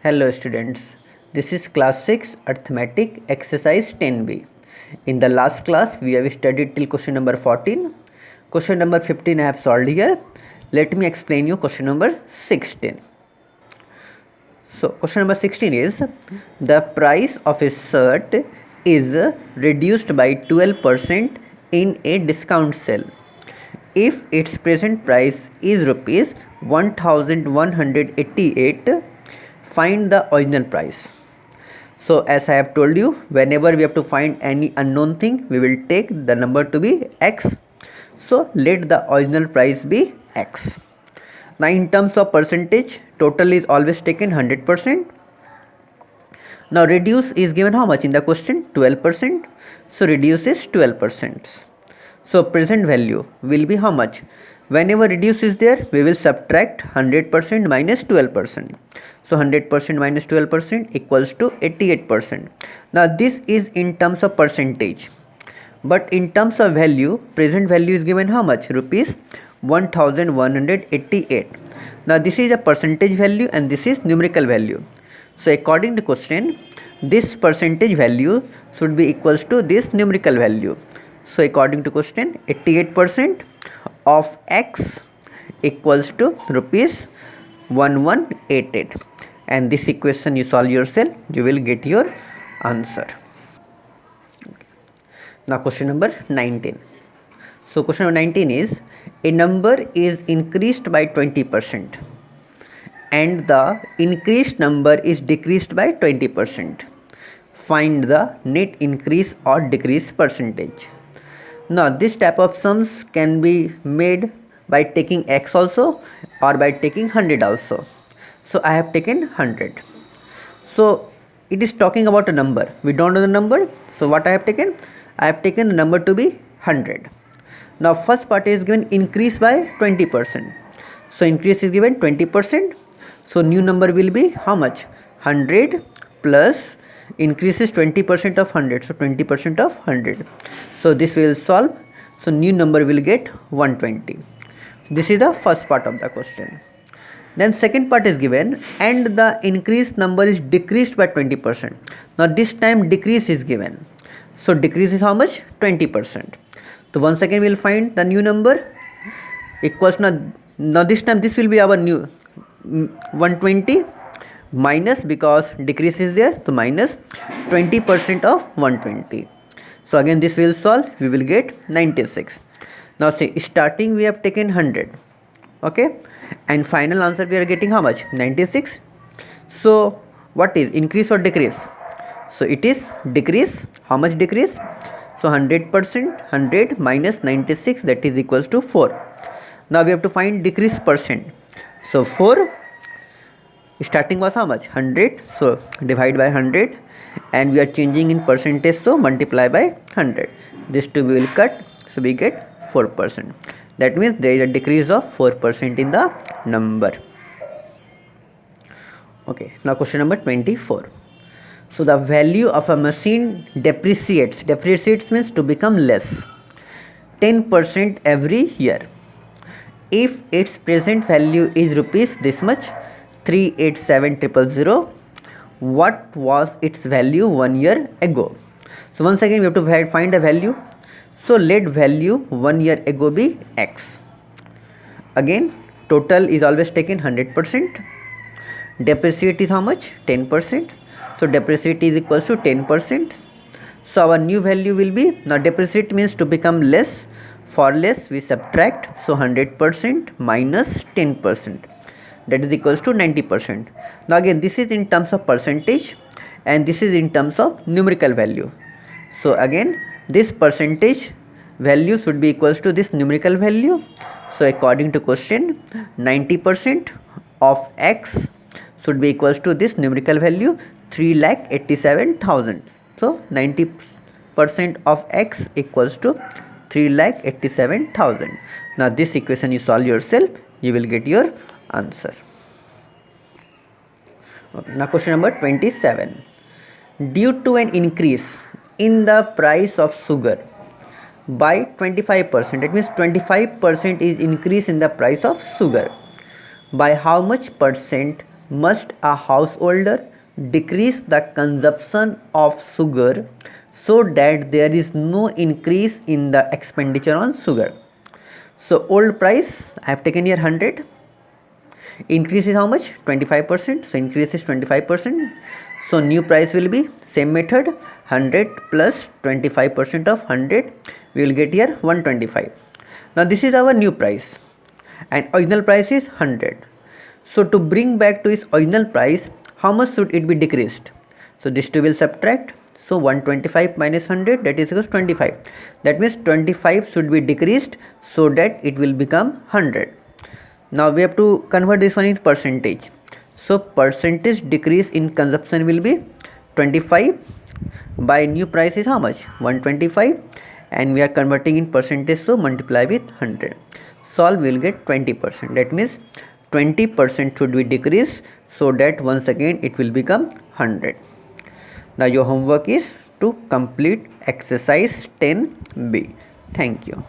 Hello students, this is class 6 arithmetic exercise 10b. In the last class we have studied till question number 14. Question number 15 I have solved here. Let me explain you question number 16. So question number 16 is the price of a shirt is reduced by 12% in a discount sale. If its present price is rupees 1188, find the original price. So as I have told you, whenever we have to find any unknown thing, we will take the number to be x. So let the original price be x. Now in terms of percentage, total is always taken 100%. Now reduce is given how much in the question? 12%. So reduce is 12%. So present value will be how much? Whenever reduce is there, we will subtract 100% minus 12%. So 100% minus 12% equals to 88%. Now this is in terms of percentage. But in terms of value, present value is given how much? Rupees 1188. Now this is a percentage value and this is numerical value. So according to question, this percentage value should be equals to this numerical value. So according to question, 88% of x equals to rupees 1188, and this equation you solve yourself, you will get your answer. Now question number 19. So question number 19 is a number is increased by 20% and the increased number is decreased by 20%. Find the net increase or decrease percentage. Now this type of sums can be made by taking x also or by taking 100 also. So I have taken 100. So it is talking about a number. We don't know the number. So what I have taken? I have taken the number to be 100. Now first part is given increase by 20%. So increase is given 20%. So new number will be how much? 100 plus increase is 20% of 100. So 20% of 100. So this will solve. So new number will get 120. This is the first part of the question. Then second part is given and the increased number is decreased by 20%. Now this time decrease is given. So decrease is how much? 20%. So once again we will find the new number equals now this time this will be our new 120 minus, because decrease is there, so minus 20% of 120. So again this will solve, we will get 96. Now see, starting we have taken 100, okay, and final answer we are getting how much? 96. So what is increase or decrease? So it is decrease. How much decrease? So 100%, 100 minus 96, that is equals to 4. Now we have to find decrease percent. So 4, starting was how much? 100. So divide by 100, and we are changing in percentage, so multiply by 100. This two we will cut, so we get 4%. That means there is a decrease of 4% in the number. Okay, now question number 24. So the value of a machine depreciates means to become less 10% every year. If its present value is rupees this much, 387,000, what was its value 1 year ago? So once again we have to find a value. So let value 1 year ago be x. Again total is always taken 100%. Depreciate is how much? 10%. So depreciate is equals to 10%. So our new value will be, now depreciate means to become less. For less we subtract, so 100% minus 10%, that is equals to 90%. Now again this is in terms of percentage and this is in terms of numerical value. So again this percentage value should be equals to this numerical value. So according to question, 90% of x should be equals to this numerical value, 3,87,000. So 90% of x equals to 3,87,000. Now this equation you solve yourself, you will get your answer. Okay, now question number 27. Due to an increase in the price of sugar by 25%, that means 25% is increase in the price of sugar, by how much percent must a householder decrease the consumption of sugar so that there is no increase in the expenditure on sugar. So old price I have taken here 100, increase is how much? 25%. So increase is 25%. So new price will be same method, 100 plus 25% of 100, we will get here 125. Now this is our new price and original price is 100. So to bring back to its original price, how much should it be decreased? So this two will subtract. So 125 minus 100, that is equals 25. That means 25 should be decreased so that it will become 100. Now we have to convert this one in percentage. So percentage decrease in consumption will be 25 by new price is how much? 125, and we are converting in percentage, so multiply with 100. Solve, we will get 20%. That means 20% should be decreased so that once again it will become 100. Now your homework is to complete exercise 10b. Thank you.